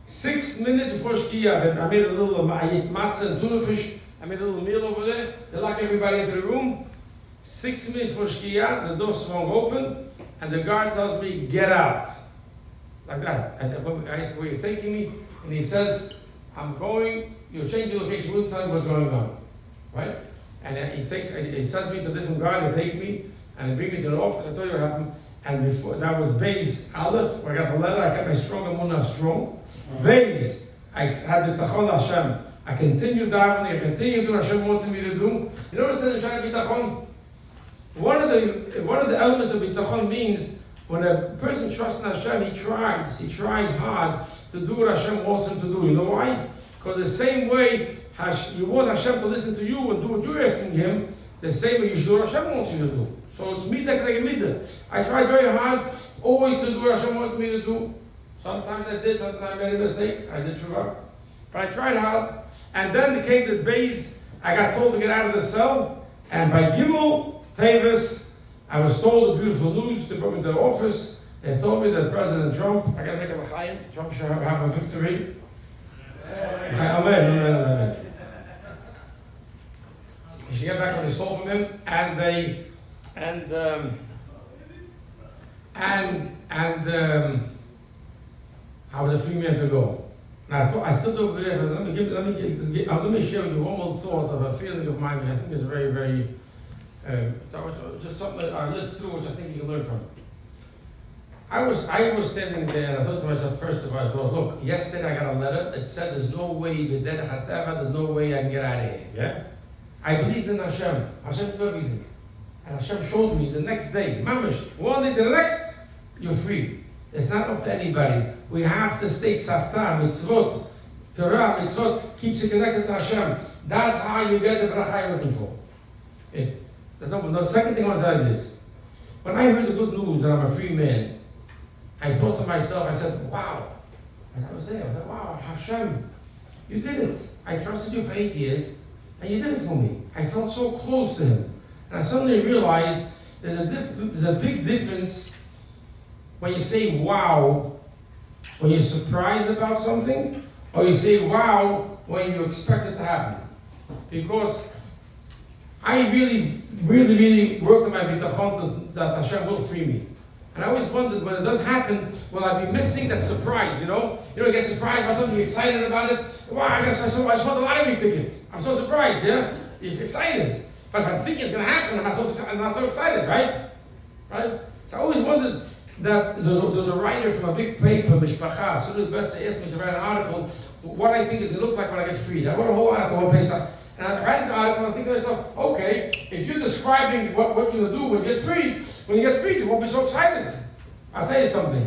6 minutes before Shkia. I made a little, I ate matzah and tuna fish. I made a little meal over there. They locked everybody into the room. 6 minutes before Shkia, the door swung open, and the guard tells me, get out. Like that. I said, where you're taking me? And he says, I'm going, you're changing location, you wouldn't tell me what's going on. Right? And he sends me to a different guard, they take me, and they bring me to the office. I tell you what happened. And before, that was Beis Aleph, where I got the letter, I kept my strong emunah strong. Beis, I had BITACHON Hashem. I continued davening, I continued doing what Hashem wanted me to do. You know what it says in Shana BITACHON? One of the elements of BITACHON means when a person trusts in Hashem, he tries hard to do what Hashem wants him to do. You know why? Because the same way you want Hashem to listen to you and do what you're asking him, the same way you should do what Hashem wants you to do. So it's midah like a midah. I tried very hard, always to do what Hashem wanted me to do. Sometimes I did, sometimes I made a mistake. I did tshuva. But I tried hard. And then it came to the base, I got told to get out of the cell, and by Gimel Tavis, I was told the beautiful news. They brought me to the office. They told me that President Trump, I got to make him a chayim. Trump should have a victory. Amen. You should get back on the soul from him, and I was a free man to go. Now I stood over there. Let me share with you one more thought of a feeling of mine, which I think is very, very. Just something that I lived through, which I think you can learn from. I was standing there, and I thought to myself, first of all, I thought, look, yesterday I got a letter that said there's no way, there's no way I can get out of here. Yeah? I believed in Hashem. Hashem did everything. And Hashem showed me the next day, mamish, one day to the next, you're free. It's not up to anybody. We have to stay tzavta, mitzvot, Torah, mitzvot, keeps you connected to Hashem. That's how you get the bracha you're looking for. The second thing I want to tell you is, when I heard the good news that I'm a free man, I thought to myself, I said, wow. And I was there. I said, wow, Hashem, you did it. I trusted you for 8 years, and you did it for me. I felt so close to him. And I suddenly realized there's a big difference when you say wow, when you're surprised about something, or you say wow when you expect it to happen. Because I really worked on my bitachon that Hashem will free me. And I always wondered, when it does happen, will I be missing that surprise, you know? You get surprised by something, you're excited about it. Wow, I just won the lottery ticket. I'm so surprised, yeah? You're excited. But if I'm thinking it's going to happen, I'm not so excited, right? So I always wondered that there's a writer from a big paper, Mishpacha, as soon as Besta asked me to write an article, what I think it looks like when I get freed. I wrote a whole article on one page. And I write the article and I think to myself, okay, if you're describing what you're going to do when you get freed, you won't be so excited. I'll tell you something.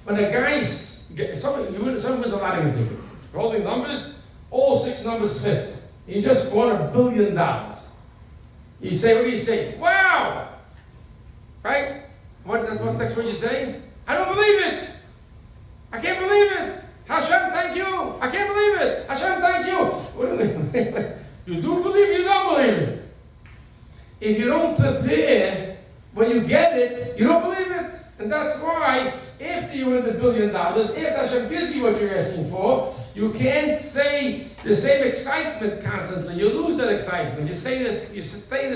When a guy, someone wins a lottery ticket, rolling numbers, all 6 numbers fit. You just won $1 billion. You say, what do you say? Wow! Right? That's what next word you say? I don't believe it! I can't believe it! Hashem, thank you! I can't believe it! Hashem, thank you! You do believe it, you don't believe it. If you don't prepare, when you get it, you don't believe it. And that's why, after you win the $1 billion, after Hashem gives you what you're asking for, you can't say the same excitement constantly. You lose that excitement. You stay the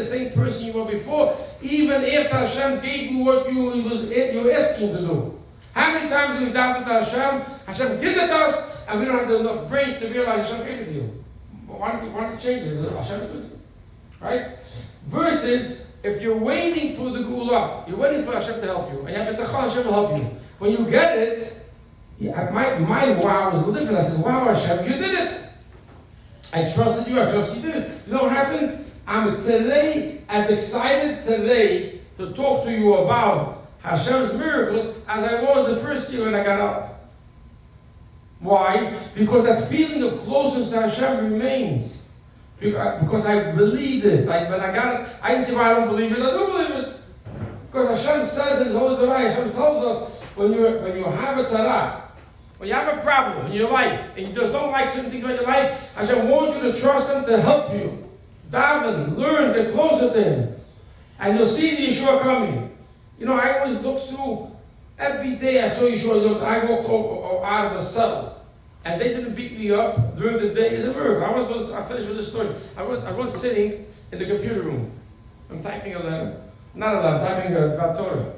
same person you were before, even after Hashem gave you what you were asking to do. How many times have we doubted Hashem? Hashem gives it to us, and we don't have enough brains to realize Hashem gave it to you. Why don't you change it? Hashem is with you. Right? Versus, if you're waiting for the Gula, you're waiting for Hashem to help you, and you have BITACHON, Hashem will help you. When you get it, my wow was different. I said, wow, Hashem, you did it. I trusted you, I trusted you did it. You know what happened? I'm today as excited today to talk to you about Hashem's miracles as I was the first year when I got up. Why? Because that feeling of closeness to Hashem remains. Because I believed it. When I got it, I didn't say, well, I don't believe it. I do believe it. Because Hashem says in His Holy Torah, Hashem tells us, when you have a tzara, when you have a problem in your life, and you just don't like certain things in your life, Hashem wants you to trust Him to help you. Daven, learn, get closer to Him. And you'll see the Yeshua coming. You know, I always look through, every day I saw Yeshua, I walked out of a cell. And they didn't beat me up during the day. It's a miracle. I'll finish with this story. I was sitting in the computer room. I'm typing I'm typing a Torah.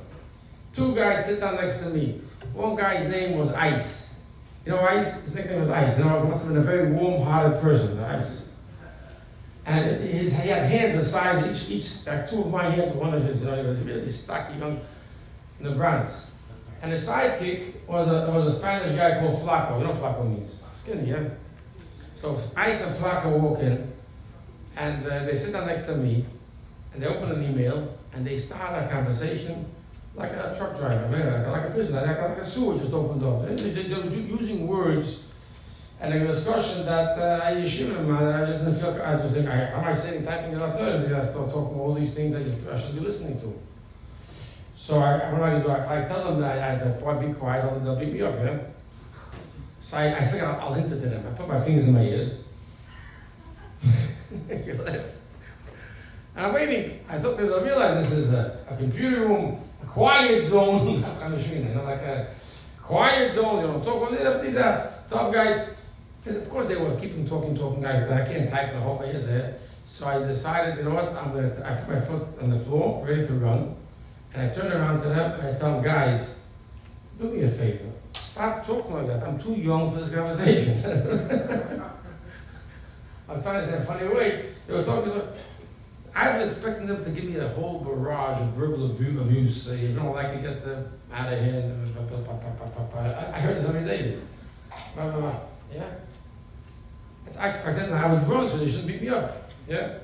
Two guys sit down next to me. One guy's name was Ice. You know Ice? His nickname was Ice. You know, he must have been a very warm-hearted person, Ice. And he had hands the size, each like two of my hands, one of his, he was really stocky young in the Bronx. And his sidekick was a Spanish guy called Flaco. You know what Flaco means? Skinny, yeah? So Ice and Flaco walk in, and they sit down next to me, and they open an email, and they start a conversation like a truck driver, like a prisoner, like a sewer just opened up. They're using words and a discussion that I just didn't feel, I just think, am I sitting typing it up there? And I start talking all these things that I should be listening to. So what do I do? If I tell them that I have to be quiet, they'll beat me up, yeah? So I figure I'll hint it to them. I put my fingers in my ears. And I'm waiting. I thought they'll realize this is a computer room, a quiet zone. Like a quiet zone. You know, talk with these are tough guys. And of course they were keeping talking guys. And I can't type the whole way there. So I decided, you know what? I put my foot on the floor, ready to run. And I turn around to them and I tell them, guys, do me a favor. Stop talking like that. I'm too young for this conversation. I was trying to say a funny way. They were talking so. I was expecting them to give me a whole barrage of verbal abuse. You don't like to get them out of here. I heard this every day. Yeah? I expected them. I was drunk, so they shouldn't beat me up. Yeah?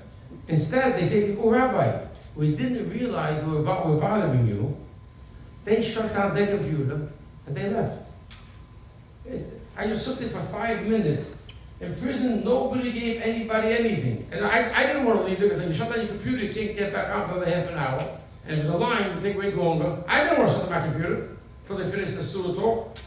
Instead, they say, oh, Rabbi, we didn't realize we were bothering you. They shut down their computer and they left. I just stood there for 5 minutes. In prison, nobody gave anybody anything. And I didn't want to leave there because if you shut down your computer, you can't get back on for another half an hour. And if there's a line, it would take way longer. I didn't want to shut down my computer until they finished the sewer talk.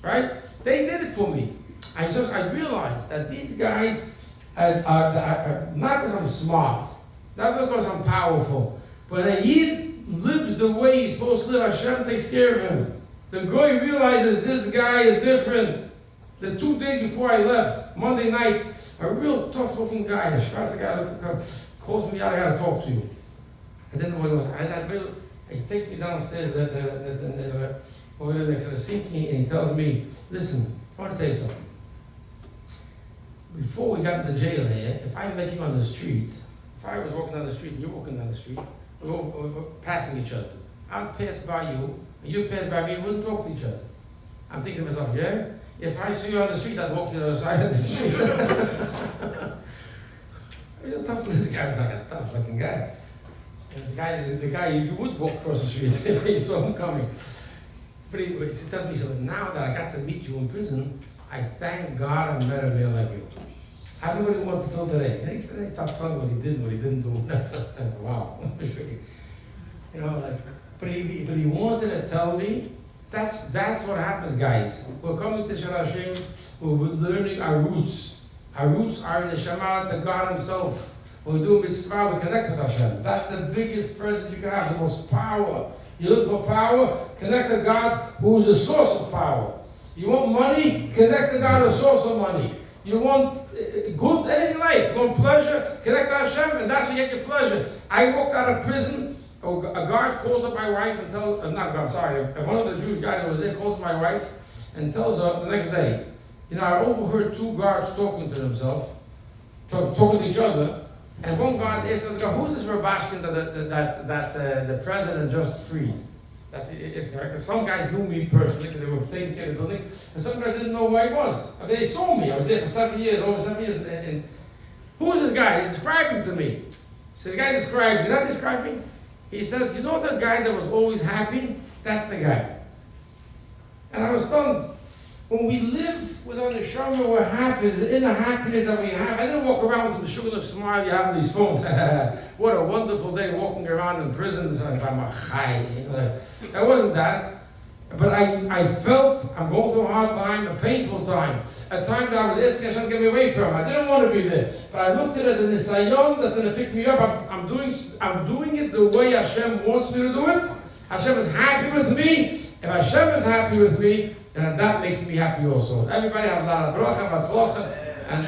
Right? They did it for me. I realized that these guys are not because I'm smart, not because I'm powerful, but a Yid lives the way he's supposed to live. Hashem takes care of him. The guy realizes this guy is different. The 2 days before I left, Monday night, a real tough-looking guy, a Schwarzer guy, calls me out, I got to talk to you. And then what it was, he takes me downstairs over there next to the sink, and he tells me, listen, I want to tell you something. Before we got into jail here, if I met you on the street, if I was walking down the street and you're walking down the street, we're passing each other. I'll pass by you, and you pass by me, we wouldn't talk to each other. I'm thinking to myself, yeah? If I see you on the street, I'd walk to the other side of the street. This guy was like a tough looking guy. And the guy you would walk across the street if you saw him coming. But he tells me, so now that I got to meet you in prison, I thank God I met a man like you. How do you want to tell today? He stopped telling what he didn't do. Wow. You know, like, but he wanted to tell me. That's what happens, guys. We're coming to Shara Hashem, we're learning our roots. Our roots are in the Shema, the God Himself. When we do Mitzvah, we connect with Hashem. That's the biggest present you can have, the most power. You look for power, connect to God who is the source of power. You want money, connect to God, the source of money. You want good anything in life, you want pleasure, connect to Hashem, and that's where you get your pleasure. I walked out of prison. A guard calls up my wife and tells, one of the Jewish guys that was there calls my wife and tells her the next day, you know, I overheard 2 guards talking to themselves, talking to each other. And one guy asked the guy, "Who's this Rubashkin that the president just freed?" It's correct. Some guys knew me personally because they were taking care of the building, and some guys didn't know who I was. I mean, they saw me. I was there for 7 years, over 7 years. And who is this guy? He described him to me. So the guy described, did I describe me? He says, "You know the guy that was always happy? That's the guy." And I was stunned. When we live with our neshama, we're happy. The inner happiness that we have. I didn't walk around with the sugar of smile you have on these phones. What a wonderful day walking around in prison. That wasn't that. But I felt I'm going through a hard time, a painful time. A time that I was asking Hashem to get me away from. I didn't want to be there. But I looked at it as a nisayon that's going to pick me up. I'm doing it the way Hashem wants me to do it. Hashem is happy with me. If Hashem is happy with me, then that makes me happy also. Everybody have a lot of bracha, batzlacha, and